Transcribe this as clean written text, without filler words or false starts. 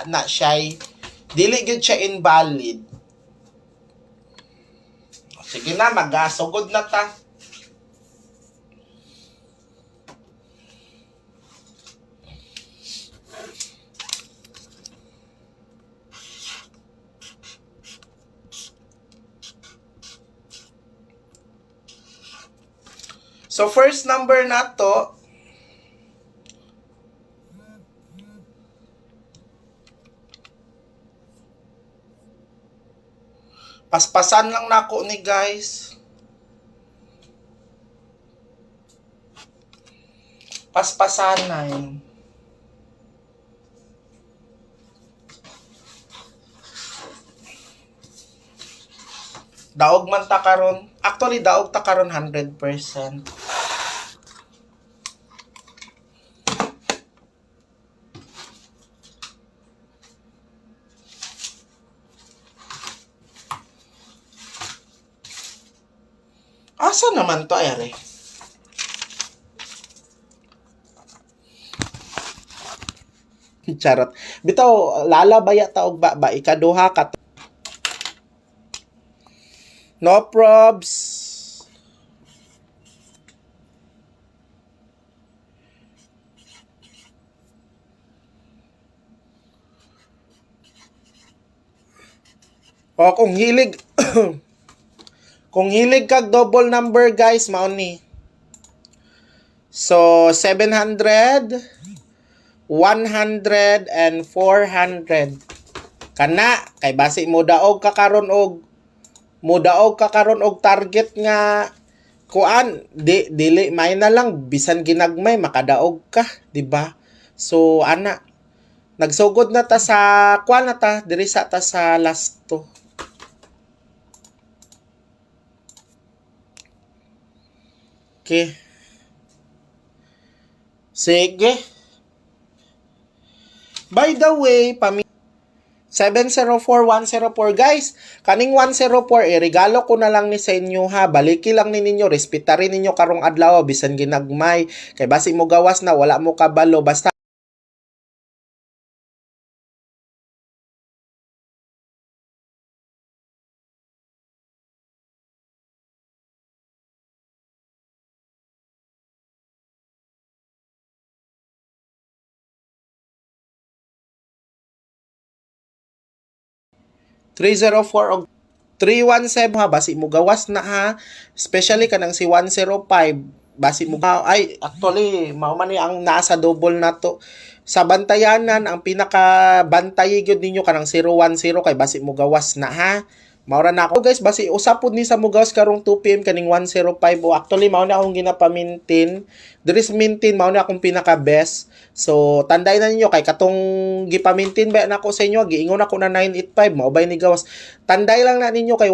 na siya, dili gyud siya invalid. Sige na, magasugod na ta. So, first number na to, paspasan lang nako ni guys. Paspasan na yun. Daog man ta karon. Actually, daog ta karon 100%. Asa naman to, ere? Charot. Bitaw, lalabaya ta og ba ikaduha ka. No probs. O kung hilig kung hilig kag double number guys, mao ni. So 700, 100 and 400. Kana kay basi mo daog ka karon og target nga kuan dili may na lang bisan ginagmay makadaog ka, di ba? So ana nagsugod na ta sa kuan na ta diri sa ta sa last to. Okay. Sige. By the way, 704104 guys, kaning 104 regalo ko na lang ni sa inyo ha. Baliki lang ni ninyo, respetarin ninyo karong adlaw bisan ginagmay. Kay basi mo gawas na wala mo kabalo basta (304) og 317 ha, basi mo gawas na ha. Especially kanang si 105, basi mo ay actually mao man ni ang nasa double na to. Sa bantayanan ang pinaka bantay gyud ninyo kanang 010 kay basi mo gawas na ha. Maura na ako guys, basi usapod ni sa mugawas karong 2 PM kaning 105 o actually mao na akong ginapamintin. There is maintain mao na akong pinaka best. So tanday na ninyo kay katong gipamintin ba nako sa inyo, giingon ako na 985 mao bay ni gawas. Tanday lang na ninyo kay